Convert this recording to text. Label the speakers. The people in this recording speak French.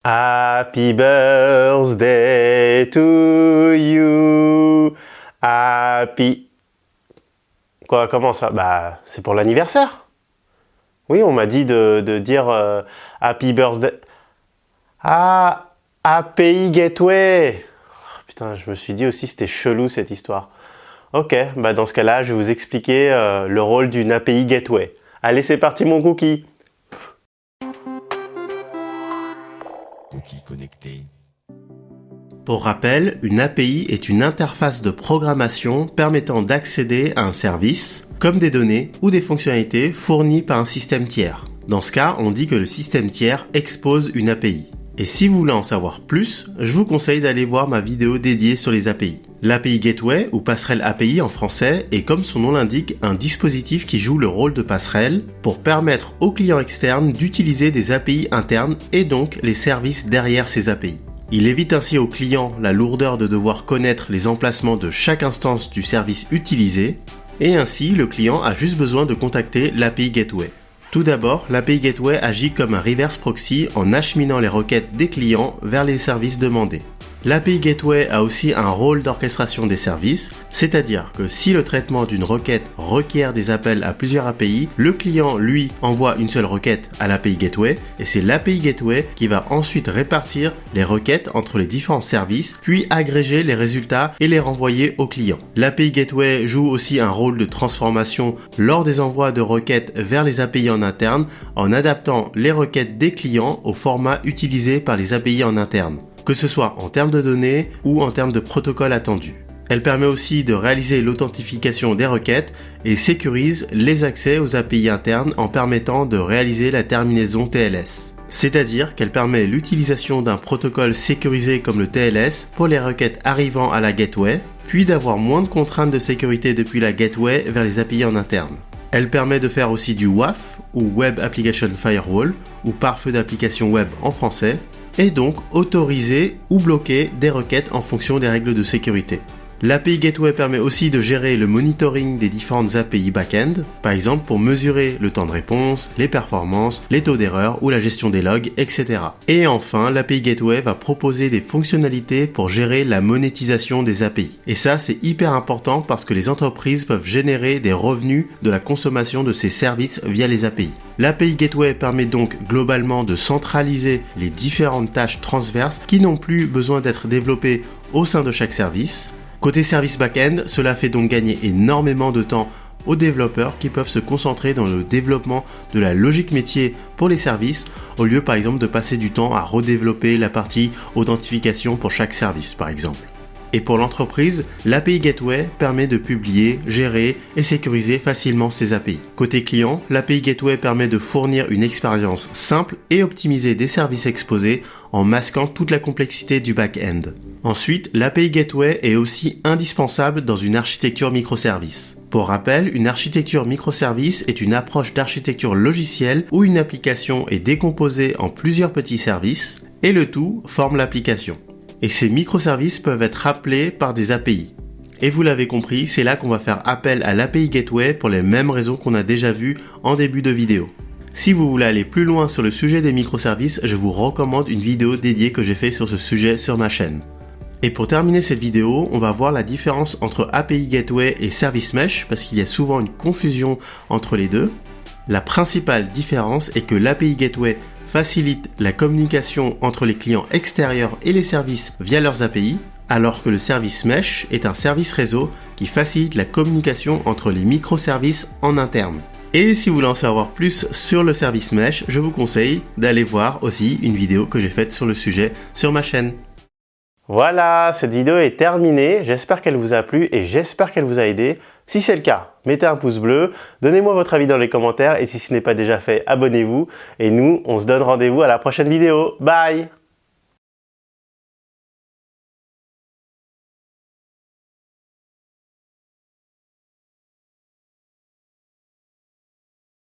Speaker 1: Happy birthday to you. Happy... Quoi, comment ça? Bah, c'est pour l'anniversaire. Oui, on m'a dit de dire Happy birthday. Ah, API Gateway. Oh, putain, je me suis dit aussi c'était chelou cette histoire. Ok, bah dans ce cas-là, je vais vous expliquer le rôle d'une API Gateway. Allez, c'est parti mon cookie.
Speaker 2: Cookie connecté.
Speaker 3: Pour rappel, une API est une interface de programmation permettant d'accéder à un service, comme des données ou des fonctionnalités fournies par un système tiers. Dans ce cas, on dit que le système tiers expose une API. Et si vous voulez en savoir plus, je vous conseille d'aller voir ma vidéo dédiée sur les API. L'API Gateway, ou passerelle API en français, est comme son nom l'indique, un dispositif qui joue le rôle de passerelle pour permettre aux clients externes d'utiliser des API internes et donc les services derrière ces API. Il évite ainsi aux clients la lourdeur de devoir connaître les emplacements de chaque instance du service utilisé, et ainsi le client a juste besoin de contacter l'API Gateway. Tout d'abord, l'API Gateway agit comme un reverse proxy en acheminant les requêtes des clients vers les services demandés. L'API Gateway a aussi un rôle d'orchestration des services, c'est-à-dire que si le traitement d'une requête requiert des appels à plusieurs API, le client, lui, envoie une seule requête à l'API Gateway et c'est l'API Gateway qui va ensuite répartir les requêtes entre les différents services, puis agréger les résultats et les renvoyer au client. L'API Gateway joue aussi un rôle de transformation lors des envois de requêtes vers les API en interne en adaptant les requêtes des clients au format utilisé par les API en interne, que ce soit en termes de données ou en termes de protocole attendu. Elle permet aussi de réaliser l'authentification des requêtes et sécurise les accès aux API internes en permettant de réaliser la terminaison TLS. C'est-à-dire qu'elle permet l'utilisation d'un protocole sécurisé comme le TLS pour les requêtes arrivant à la gateway, puis d'avoir moins de contraintes de sécurité depuis la gateway vers les API en interne. Elle permet de faire aussi du WAF ou Web Application Firewall ou pare-feu d'application web en français, et donc autoriser ou bloquer des requêtes en fonction des règles de sécurité. L'API Gateway permet aussi de gérer le monitoring des différentes API back-end, par exemple pour mesurer le temps de réponse, les performances, les taux d'erreur ou la gestion des logs, etc. Et enfin, l'API Gateway va proposer des fonctionnalités pour gérer la monétisation des API. Et ça, c'est hyper important parce que les entreprises peuvent générer des revenus de la consommation de ces services via les API. L'API Gateway permet donc globalement de centraliser les différentes tâches transverses qui n'ont plus besoin d'être développées au sein de chaque service. Côté service back-end, cela fait donc gagner énormément de temps aux développeurs qui peuvent se concentrer dans le développement de la logique métier pour les services, au lieu par exemple de passer du temps à redévelopper la partie authentification pour chaque service par exemple. Et pour l'entreprise, l'API Gateway permet de publier, gérer et sécuriser facilement ces API. Côté client, l'API Gateway permet de fournir une expérience simple et optimisée des services exposés en masquant toute la complexité du back-end. Ensuite, l'API Gateway est aussi indispensable dans une architecture microservice. Pour rappel, une architecture microservice est une approche d'architecture logicielle où une application est décomposée en plusieurs petits services et le tout forme l'application. Et ces microservices peuvent être appelés par des API. Et vous l'avez compris, c'est là qu'on va faire appel à l'API Gateway pour les mêmes raisons qu'on a déjà vues en début de vidéo. Si vous voulez aller plus loin sur le sujet des microservices, je vous recommande une vidéo dédiée que j'ai fait sur ce sujet sur ma chaîne. Et pour terminer cette vidéo, on va voir la différence entre API Gateway et Service Mesh parce qu'il y a souvent une confusion entre les deux. La principale différence est que l'API Gateway facilite la communication entre les clients extérieurs et les services via leurs API, alors que le service Mesh est un service réseau qui facilite la communication entre les microservices en interne. Et si vous voulez en savoir plus sur le service Mesh, je vous conseille d'aller voir aussi une vidéo que j'ai faite sur le sujet sur ma chaîne.
Speaker 1: Voilà, cette vidéo est terminée. J'espère qu'elle vous a plu et j'espère qu'elle vous a aidé. Si c'est le cas, mettez un pouce bleu, donnez-moi votre avis dans les commentaires et si ce n'est pas déjà fait, abonnez-vous. Et nous, on se donne rendez-vous à la prochaine vidéo. Bye!